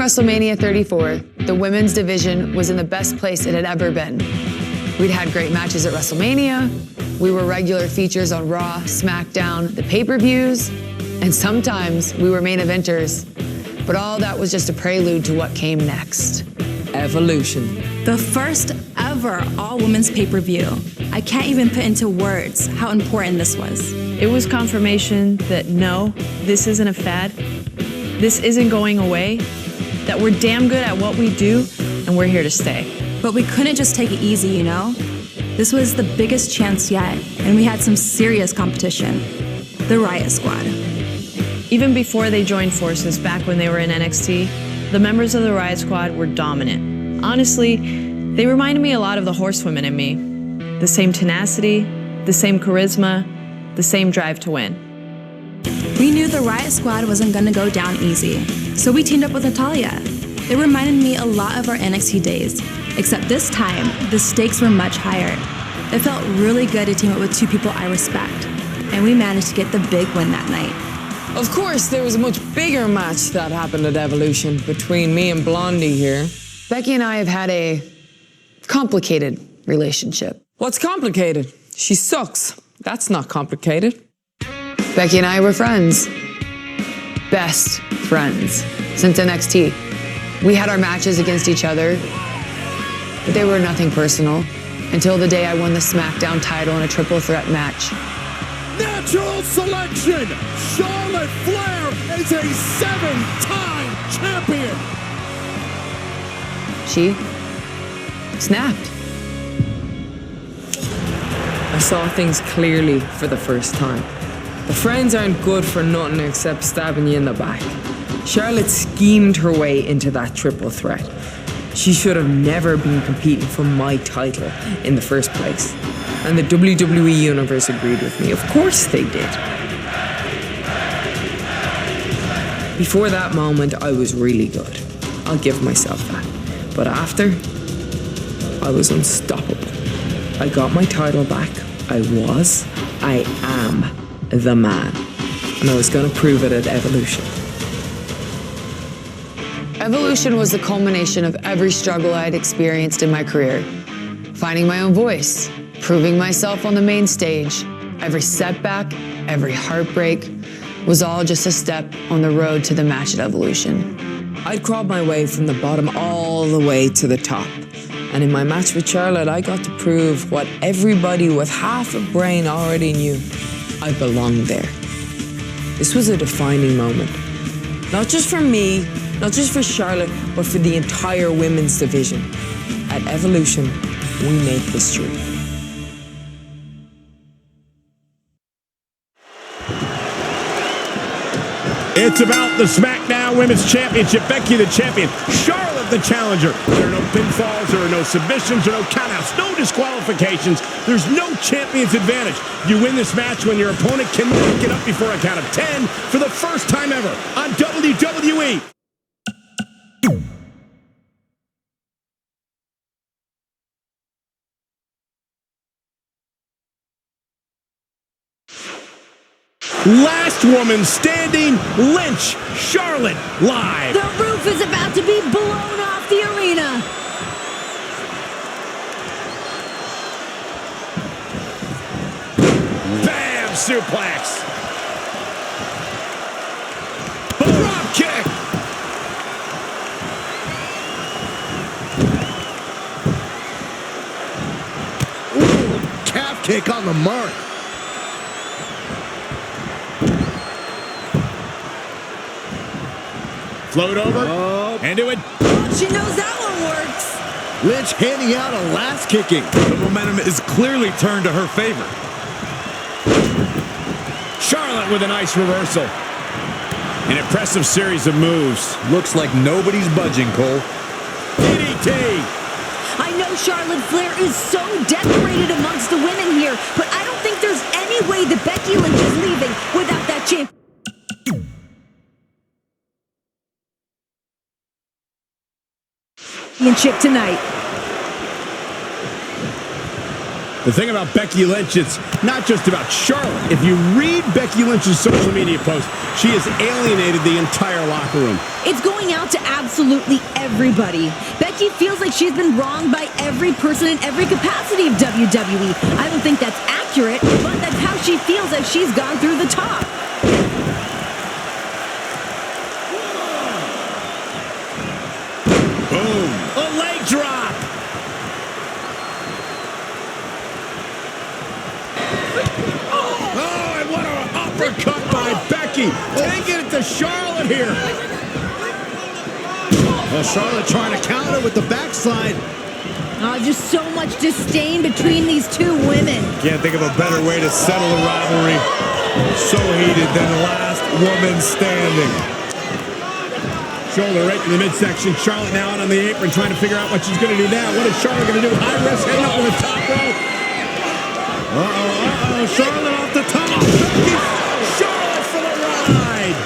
WrestleMania 34, the women's division was in the best place it had ever been. We'd had great matches at WrestleMania, we were regular features on Raw, SmackDown, the pay-per-views, and sometimes we were main eventers. But all that was just a prelude to what came next. Evolution. The first ever all-women's pay-per-view. I can't even put into words how important this was. It was confirmation that no, this isn't a fad, this isn't going away, that we're damn good at what we do, and we're here to stay. But we couldn't just take it easy, you know? This was the biggest chance yet, and we had some serious competition. The Riot Squad. Even before they joined forces back when they were in NXT, the members of the Riot Squad were dominant. Honestly, they reminded me a lot of the horsewomen in me. The same tenacity, the same charisma, the same drive to win. We knew the Riot Squad wasn't gonna go down easy, so we teamed up with Natalya. It reminded me a lot of our NXT days, except this time, the stakes were much higher. It felt really good to team up with two people I respect, and we managed to get the big win that night. Of course, there was a much bigger match that happened at Evolution between me and Blondie here. Becky and I have had a complicated relationship. What's complicated? She sucks. That's not complicated. Becky and I were friends. Best friends since NXT. We had our matches against each other, but they were nothing personal until the day I won the SmackDown title in a triple threat match. Natural selection! Charlotte Flair is a 7-time champion! She snapped. I saw things clearly for the first time. The friends aren't good for nothing except stabbing you in the back. Charlotte schemed her way into that triple threat. She should have never been competing for my title in the first place. And the WWE Universe agreed with me. Of course they did. Before that moment, I was really good. I'll give myself that. But after, I was unstoppable. I got my title back. I am the man. And I was gonna prove it at Evolution. Evolution was the culmination of every struggle I had experienced in my career. Finding my own voice, proving myself on the main stage. Every setback, every heartbreak was all just a step on the road to the match at Evolution. I'd crawled my way from the bottom all the way to the top. And in my match with Charlotte, I got to prove what everybody with half a brain already knew. I belonged there. This was a defining moment. Not just for me, not just for Charlotte, but for the entire women's division. At Evolution, we made history. It's about the SmackDown Women's Championship. Becky the champion, Charlotte the challenger. There are no pinfalls, there are no submissions, there are no countouts, no disqualifications. There's no champion's advantage. You win this match when your opponent cannot get up before a count of 10 for the first time ever on WWE. Last woman standing, Lynch, Charlotte, live. The roof is about to be blown off the arena. Bam, suplex. Drop kick. Ooh, calf kick on the mark. Float over, and do it. Oh, she knows that one works. Lynch handing out a last kicking. The momentum is clearly turned to her favor. Charlotte with a nice reversal. An impressive series of moves. Looks like nobody's budging, Cole. DDT. I know Charlotte Flair is so decorated amongst the women here, but I don't think there's any way that Becky Lynch is leaving without that championship tonight. The thing about Becky Lynch, it's not just about Charlotte. If you read Becky Lynch's social media posts, she has alienated the entire locker room. It's going out to absolutely everybody. Becky feels like she's been wronged by every person in every capacity of WWE. I don't think that's accurate, but that's how she feels as she's gone through the top. Boom. A leg drop. Oh, and what an uppercut by Becky. Taking it to Charlotte here. Well, Charlotte trying to counter with the backslide. Oh, just so much disdain between these two women. Can't think of a better way to settle a rivalry so heated than last woman standing. Shoulder right in the midsection. Charlotte now out on the apron trying to figure out what she's going to do now. What is Charlotte going to do? High risk hang up to the top rope. Charlotte off the top. Becky, Charlotte for the ride.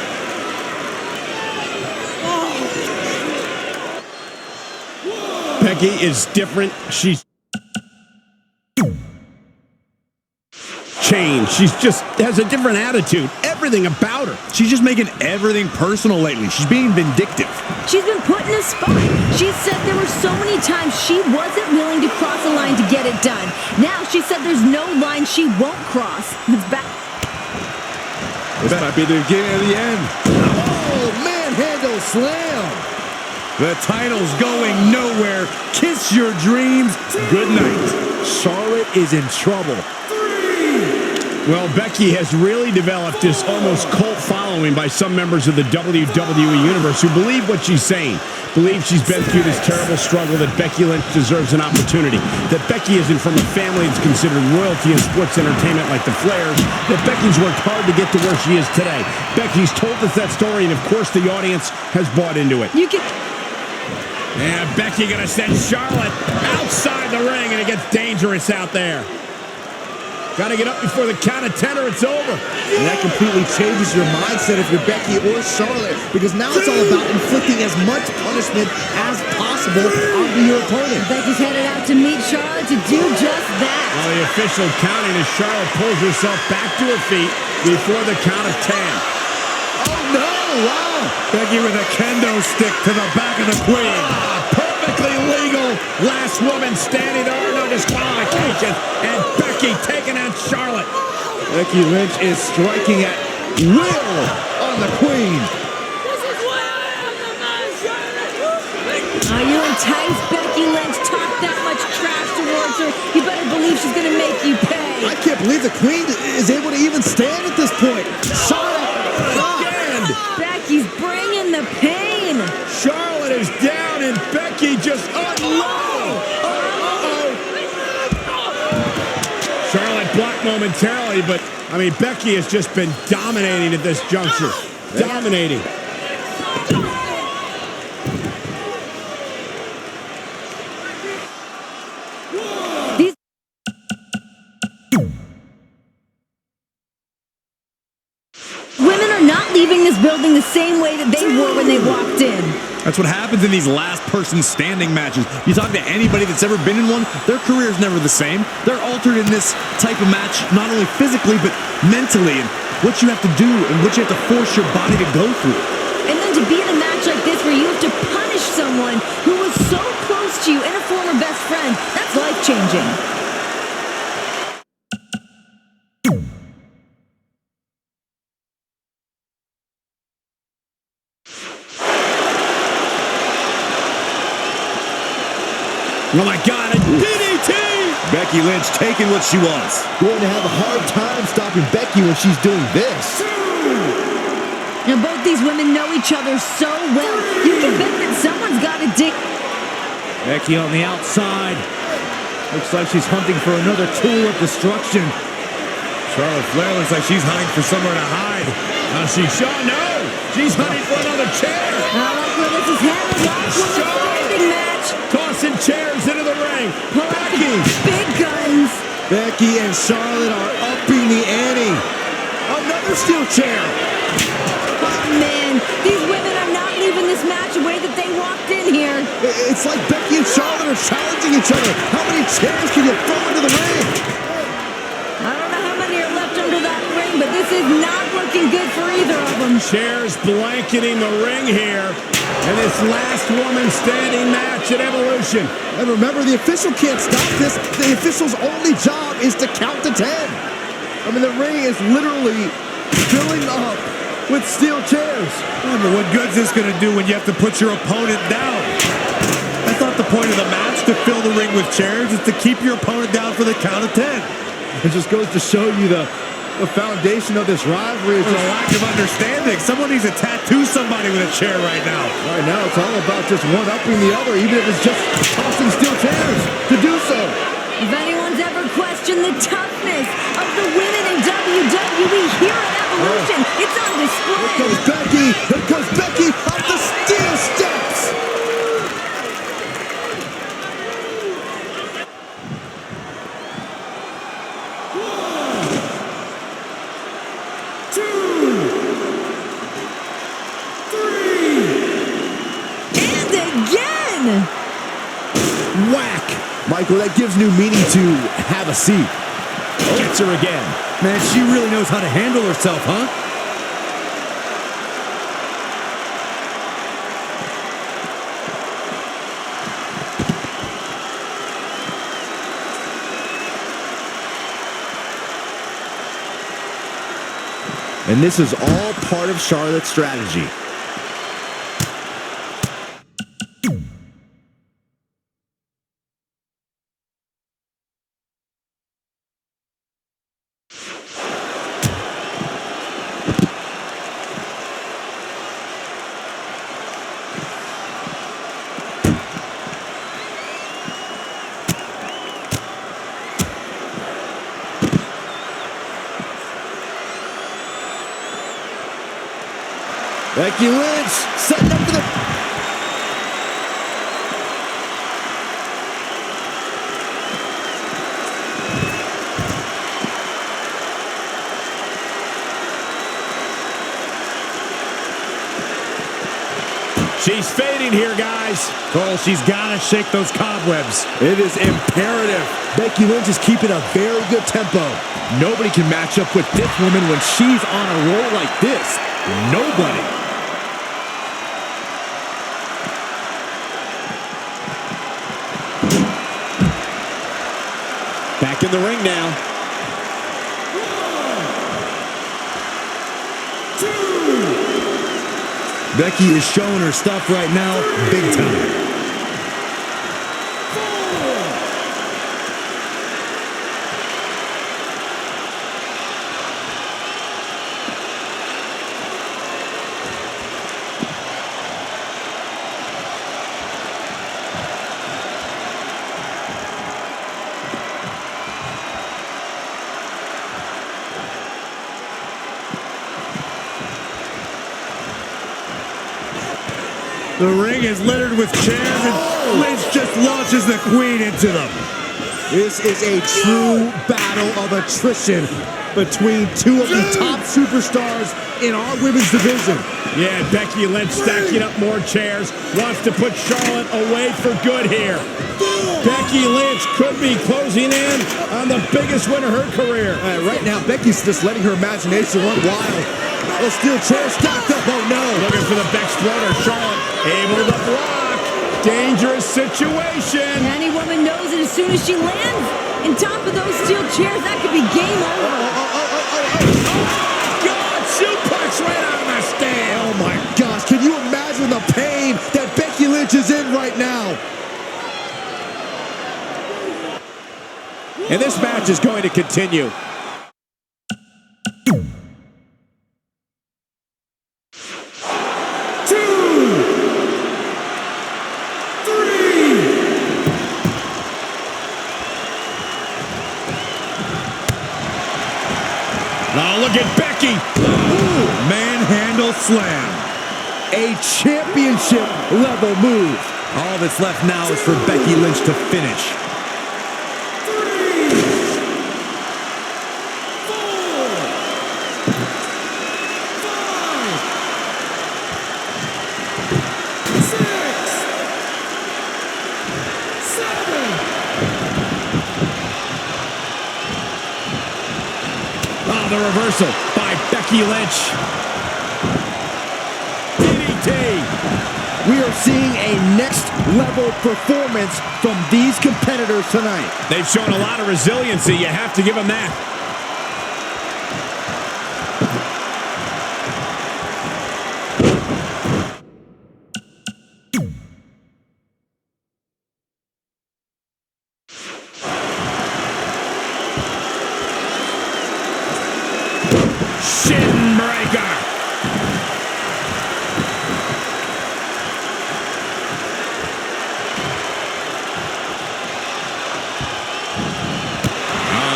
Becky is different. She's changed. She's just has a different attitude. Everything about her. She's just making everything personal lately. She's being vindictive. She's been put in a spot. She said there were so many times she wasn't willing to cross a line to get it done. Now she said there's no line she won't cross. It's back. This might be the beginning of the end. Oh, manhandle slam. The title's going nowhere. Kiss your dreams. Good night. Charlotte is in trouble. Well, Becky has really developed this almost cult following by some members of the WWE Universe who believe what she's saying. Believe she's been through this terrible struggle, that Becky Lynch deserves an opportunity, that Becky isn't from a family that's considered royalty in sports entertainment like the Flairs, that Becky's worked hard to get to where she is today. Becky's told us that story, and of course the audience has bought into it. You can. And Becky gonna send Charlotte outside the ring, and it gets dangerous out there. Got to get up before the count of 10 or it's over. And that completely changes your mindset if you're Becky or Charlotte, because now it's all about inflicting as much punishment as possible onto your opponent. Becky's headed out to meet Charlotte to do just that. Well, the official counting as Charlotte pulls herself back to her feet before the count of 10. Oh, no. Wow. Becky with a kendo stick to the back of the queen. Perfectly legal. Last woman standing. There are no disqualifications. And Becky taking out Charlotte. Becky Lynch is striking at will on the queen. You entice Becky Lynch, talk that much trash towards her. You better believe she's going to make you pay. I can't believe the queen is able to even stand at this point. Charlotte. Becky's bringing the pain. Charlotte is down and Becky just unloads. Charlotte blocked momentarily, but I mean, Becky has just been dominating at this juncture. Dominating. Women are not leaving this building the same way that they were when they walked in. That's what happens in these last person standing matches. You talk to anybody that's ever been in one, their career's never the same. They're altered in this type of match, not only physically, but mentally, and what you have to do and what you have to force your body to go through. And then to be in a match like this where you have to punish someone who was so close to you and a former best friend, that's life-changing. Oh my God, a DDT! Becky Lynch taking what she wants. Going to have a hard time stopping Becky when she's doing this. Now both these women know each other so well. You can bet that someone's got to dig. Becky on the outside. Looks like she's hunting for another tool of destruction. Charlotte Flair looks like she's hunting for somewhere to hide. She's showing no. She's hunting for another chair. I like where this is headed. Watch when the standing match. Tossing chairs into the ring. Pull out the big guns. Becky and Charlotte are upping the ante. Another steel chair. Oh, man. These women are not leaving this match the way that they walked in here. It's like Becky and Charlotte are challenging each other. How many chairs can you throw into the ring? I don't know how many are left under that ring, but this is not looking good for either of them. Chairs blanketing the ring here in this last woman standing match at Evolution. And remember, the official can't stop this. The official's only job is to count to 10. I mean, the ring is literally filling up with steel chairs. Yeah, but what good's this going to do when you have to put your opponent down? That's not the point of the match, to fill the ring with chairs. It's to keep your opponent down for the count of 10. It just goes to show you the foundation of this rivalry. Is There's a lack of understanding. Someone needs to tattoo somebody with a chair right now. Right now, it's all about just one-upping the other, even if it's just tossing steel chairs to do so. If anyone's ever questioned the toughness of the women in WWE here at Evolution, it's on display. Here comes Becky. Here comes Becky up the steel steps. Whack! Michael, that gives new meaning to have a seat. Gets her again. Man, she really knows how to handle herself, huh? And this is all part of Charlotte's strategy. Becky Lynch setting up for the... She's fading here, guys. Cole, she's got to shake those cobwebs. It is imperative. Becky Lynch is keeping a very good tempo. Nobody can match up with this woman when she's on a roll like this. Nobody. Back in the ring now. 1, 2. Becky is showing her stuff right now, big time. The ring is littered with chairs, and Lynch just launches the queen into them. This is a true battle of attrition between two of the top superstars in our women's division. Yeah, Becky Lynch stacking up more chairs, wants to put Charlotte away for good here. Becky Lynch could be closing in on the biggest win of her career. Right now, Becky's just letting her imagination run wild. Those steel chairs stacked up, oh no. Looking for the Bexploder. Charlotte able to block. Dangerous situation. Any woman knows that as soon as she lands on top of those steel chairs, that could be game over. God, suplex right out of the stand. Oh my gosh, can you imagine the pain that Becky Lynch is in right now? And this match is going to continue. Now look at Becky. Ooh, manhandle slam. A championship level move. All that's left now is for Becky Lynch to finish. 3, 4, 5, 6. the reversal by Becky Lynch. DDT. We are seeing a next-level performance from these competitors tonight. They've shown a lot of resiliency. You have to give them that. Shin breaker.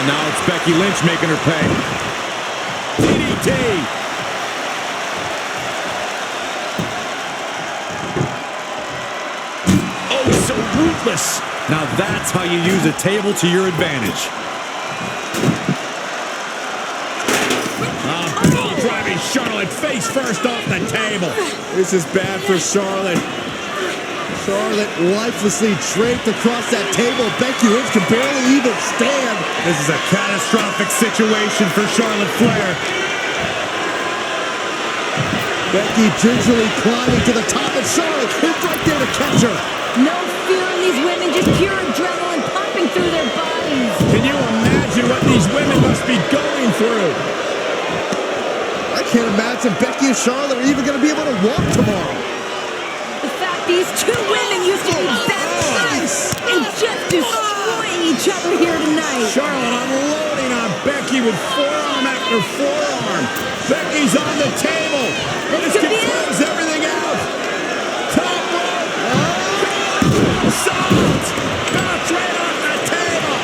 Now it's Becky Lynch making her pay. DDT. Oh, so ruthless. Now that's how you use a table to your advantage. Driving Charlotte face first off the table. This is bad for Charlotte. Charlotte lifelessly draped across that table. Becky Lynch can barely even stand. This is a catastrophic situation for Charlotte Flair. Becky gingerly climbing to the top, and Charlotte is right there to catch her. No fear in these women, just pure adrenaline pumping through their bodies. Can you imagine what these women must be going through? I can't imagine Becky and Charlotte are even going to be able to walk tomorrow. The fact these two women used to be best friends and just destroying each other here tonight. Charlotte unloading on Becky with forearm after forearm. Becky's on the table. This could can be it. close everything out. Top rope. Salt. Bounce right off the table.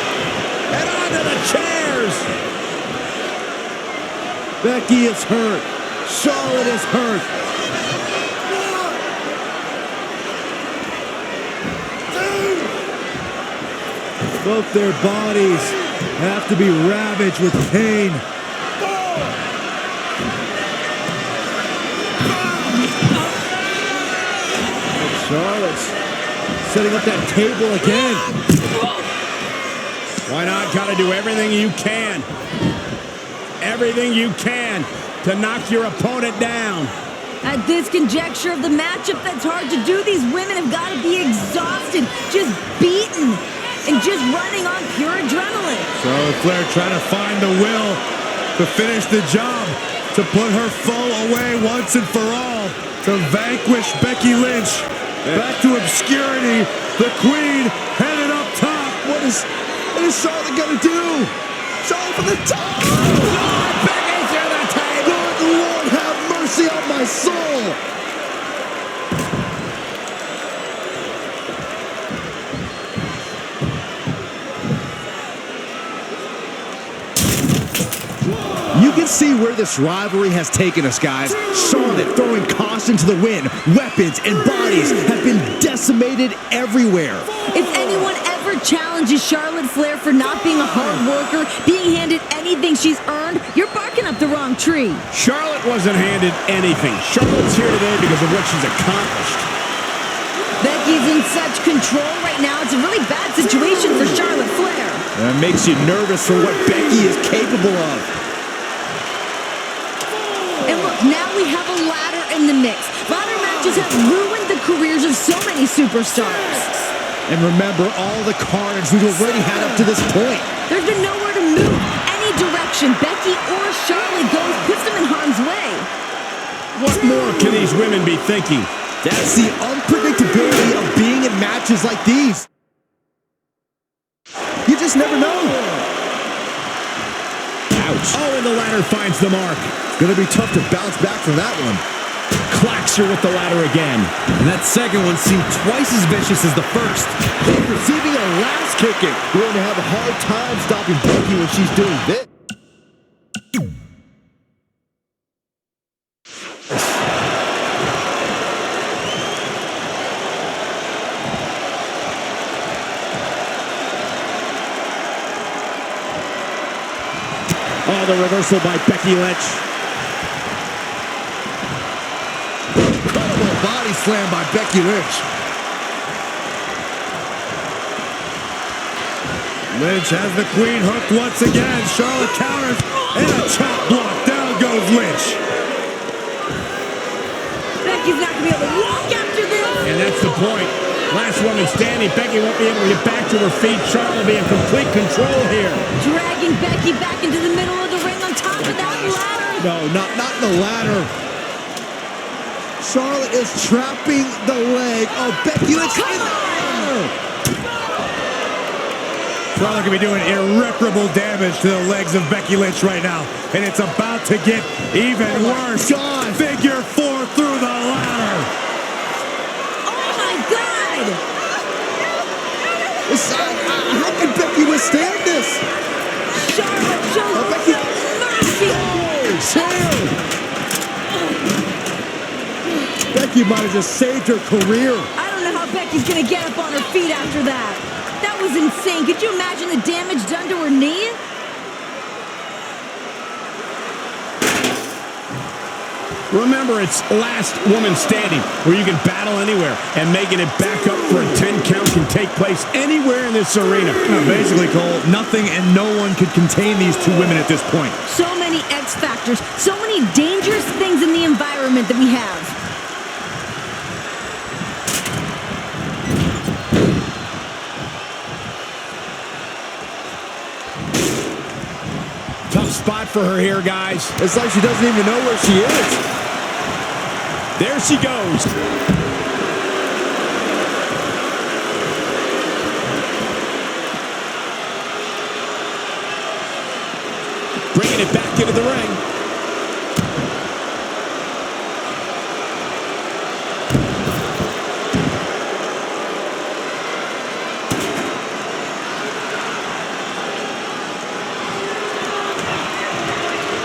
And onto the chairs. Becky is hurt. Charlotte is hurt. Both their bodies have to be ravaged with pain. And Charlotte's setting up that table again. Why not? Gotta do everything you can. Everything you can to knock your opponent down. At this conjecture of the matchup, that's hard to do. These women have got to be exhausted, just beaten, and just running on pure adrenaline. Charlotte Flair trying to find the will to finish the job, to put her foe away once and for all, to vanquish Becky Lynch. Back to obscurity, the Queen headed up top. What is Charlotte gonna do? Charlotte from the top! Becky through the table! Good Lord, have mercy on my soul! You can see where this rivalry has taken us, guys. Charlotte throwing caution to the wind. Weapons and bodies have been decimated everywhere. If anyone ever challenges Charlotte Flair for not being a hard worker, being handed anything she's earned, you're barking up the wrong tree. Charlotte wasn't handed anything. Charlotte's here today because of what she's accomplished. Becky's in such control right now. It's a really bad situation for Charlotte Flair. That makes you nervous for what Becky is capable of. And look, now we have a ladder in the mix. Ladder matches have ruined the careers of so many superstars. And remember all the carnage we've already had up to this point. There's been nowhere to move. Any direction Becky or Charlotte goes puts them in harm's way. What more can these women be thinking? That's the unpredictability of being in matches like these. You just never know. Ouch. Oh, and the ladder finds the mark. Gonna be tough to bounce back from that one. Clacks her with the ladder again. And that second one seemed twice as vicious as the first. Receiving a last kicking. We're going to have a hard time stopping Becky when she's doing this. Oh, the reversal by Becky Lynch. Incredible body slam by Becky Lynch. Lynch has the Queen hooked once again. Charlotte counters. And a chop block. Down goes Lynch. Becky's not going to be able to walk after this. And that's the point. Last woman standing. Becky won't be able to get back to her feet. Charlotte will be in complete control here. Dragging Becky back into the middle of the ring on top of that ladder. No, not the ladder. Charlotte is trapping the leg of Becky Lynch in the ladder. Charlotte could be doing irreparable damage to the legs of Becky Lynch right now. And it's about to get even worse. God. Figure 4 through the ladder. Oh my God! How can Becky withstand this? Charlotte shows Becky. no mercy. Becky might have just saved her career. I don't know how Becky's gonna get up on her feet after that. That was insane. Could you imagine the damage done to her knee? Remember, it's last woman standing, where you can battle anywhere, and making it back up for a 10 count can take place anywhere in this arena. Basically, Cole, nothing and no one could contain these two women at this point. So many X factors, so many dangerous things in the environment that we have. Tough spot for her here, guys. It's like she doesn't even know where she is. There she goes. Bringing it back into the ring.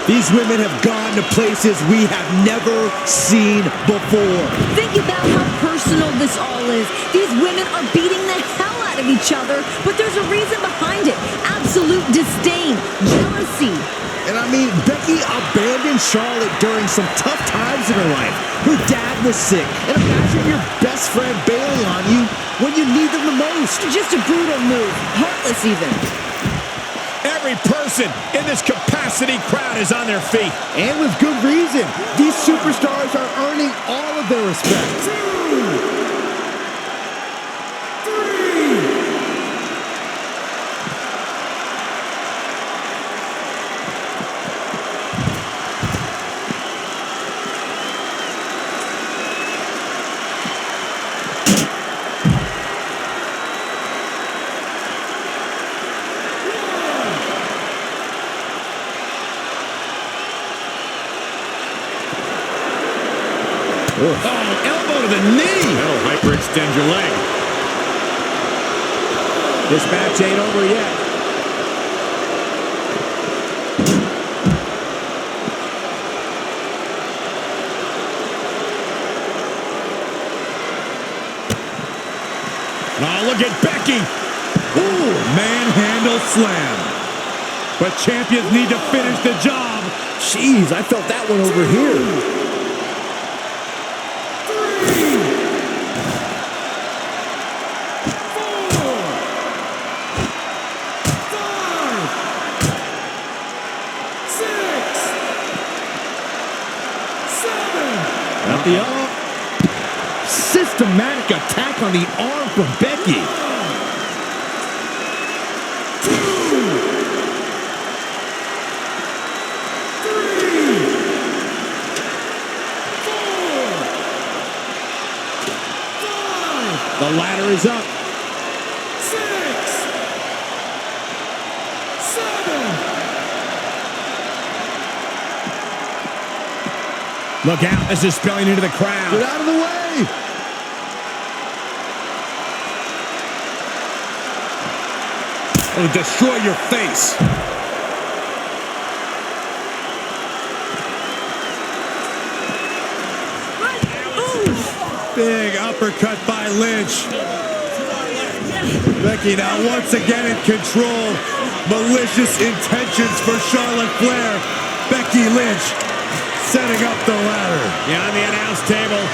These women have gone to places we have never seen before. Think about how personal this all is. These women are beating the hell out of each other, but there's a reason behind it. Absolute disdain, jealousy. And I mean, Becky abandoned Charlotte during some tough times in her life. Her dad was sick. And imagine your best friend bailing on you when you need them the most. Just a brutal move, heartless even. Every person in this capacity crowd is on their feet. And with good reason. These superstars are earning all of their respect. 2, 3. Oh, elbow to the knee. That'll hyperextend your leg. This match ain't over yet. Oh, look at Becky. Ooh, manhandle slam. But champions need to finish the job. Jeez, I felt that one over here. 3, 4, 5, 6, 7. Systematic attack on the arm from Becky. 2, 3, 4, 5. The ladder is up. 6, 7. Look out, this is spilling into the crowd. Get out of the way. It'll destroy your face. Big uppercut by Lynch. Becky now once again in control. Malicious intentions for Charlotte Flair. Becky Lynch setting up the ladder. Yeah, on the announce table.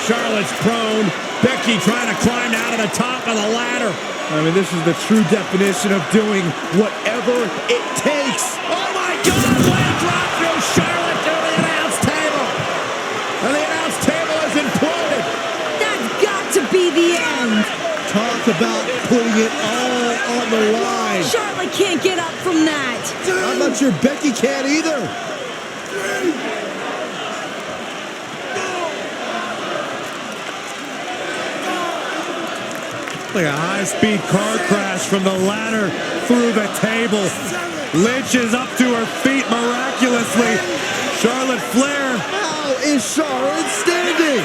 Charlotte's prone. Becky trying to climb down to the top of the ladder. I mean, this is the true definition of doing whatever it takes. weeks. Oh my God, leg drop through Charlotte to the announce table. And the announce table is imploded. That's got to be the end. Talk about putting it all on the line. Charlotte can't get up from that. I'm not sure Becky can either. Like a high-speed car crash from the ladder through the table. Lynch is up to her feet miraculously. Charlotte Flair. How is Charlotte standing?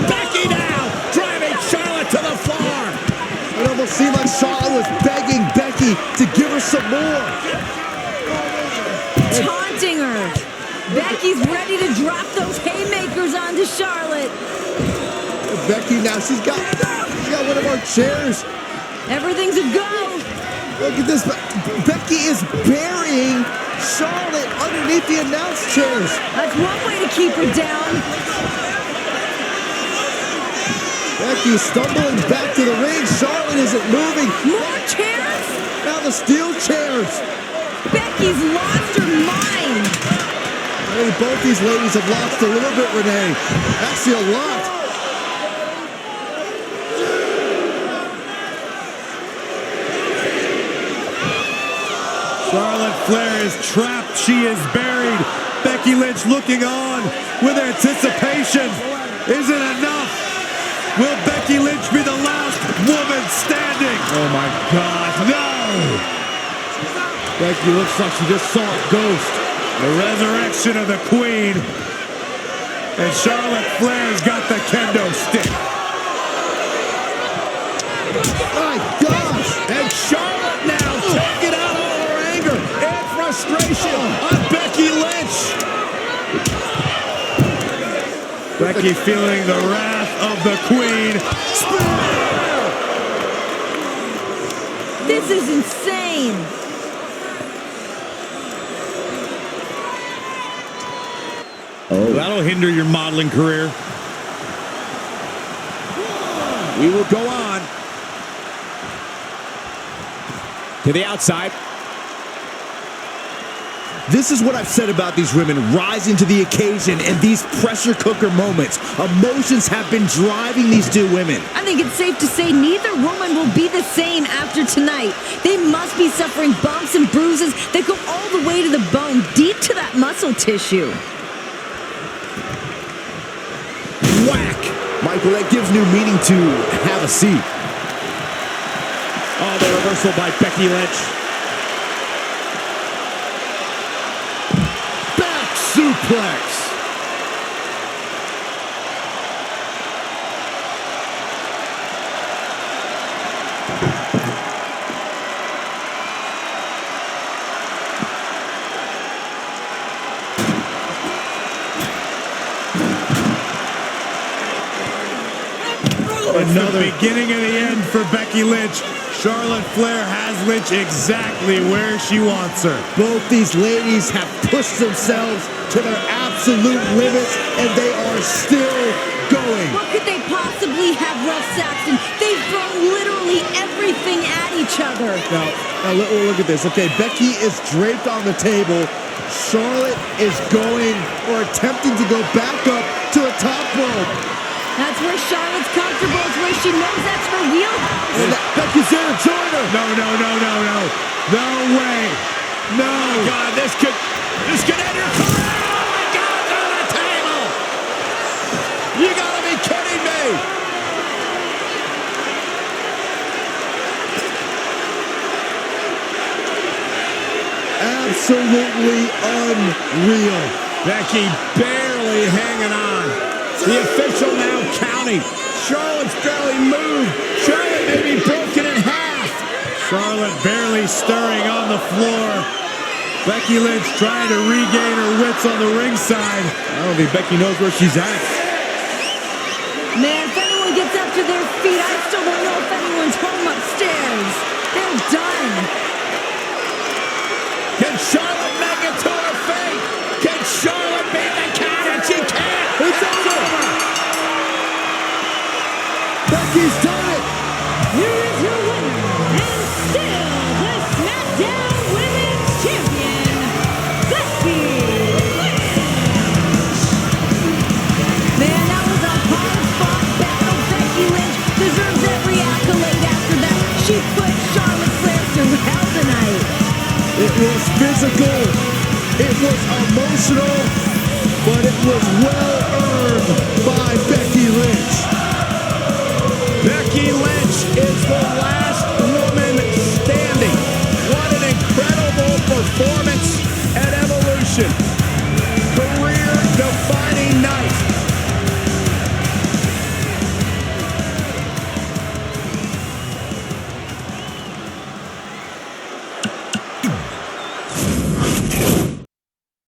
Becky now driving Charlotte to the floor. It almost seemed like Charlotte was begging Becky to give her some more. Taunting her. Becky's ready to drop those haymakers onto Charlotte. Becky now, she's got one of our chairs. Everything's a go. Look at this. Becky is burying Charlotte underneath the announce chairs. That's one way to keep her down. Becky stumbling back to the ring. Charlotte isn't moving. More chairs? Now the steel chairs. Becky's lost her mind. Hey, both these ladies have lost a little bit, Renee. Actually, a lot. Charlotte Flair is trapped. She is buried. Becky Lynch looking on with anticipation. Is it enough? Will Becky Lynch be the last woman standing? Oh my God, no! Becky looks like she just saw a ghost. The resurrection of the Queen. And Charlotte Flair's got the kendo stick. My gosh! And Charlotte now taking out all her anger and frustration on Becky Lynch. Becky feeling the wrath of the Queen. This is insane. Oh, that'll hinder your modeling career. We will go on to the outside. This is what I've said about these women rising to the occasion and these pressure cooker moments. Emotions have been driving these two women. I think it's safe to say neither woman will be the same after tonight. They must be suffering bumps and bruises that go all the way to the bone, deep to that muscle tissue. Whack! Michael, that gives new meaning to have a seat. Oh, the reversal by Becky Lynch. Back suplex. Another beginning of the end for Becky Lynch. Charlotte Flair has Lynch exactly where she wants her. Both these ladies have pushed themselves to their absolute limits, and they are still going. What could they possibly have, Russ Saxton? They've thrown literally everything at each other. Now look at this. Okay, Becky is draped on the table. Charlotte is going or attempting to go back up to the top rope. That's where Charlotte's comfortable. It's where she knows that's her wheelhouse. And Becky's there to join her. No. No way. No. Oh God, this could end your career. Oh my God, on the table. You gotta be kidding me. Absolutely unreal. Becky barely hanging on. The official now counting. Charlotte's barely moved. Charlotte may be broken in half. Charlotte barely stirring on the floor. Becky Lynch trying to regain her wits on the ringside. I don't think Becky knows where she's at. Man, if anyone gets up to their feet, I still don't know if anyone's home upstairs. They're done. Can Charlotte make it to her fate? Can Charlotte beat the count? And she can't. It's over. Becky's done it. Here is your winner, and still the It was physical, it was emotional, but it was well earned by Becky Lynch. Becky Lynch is the last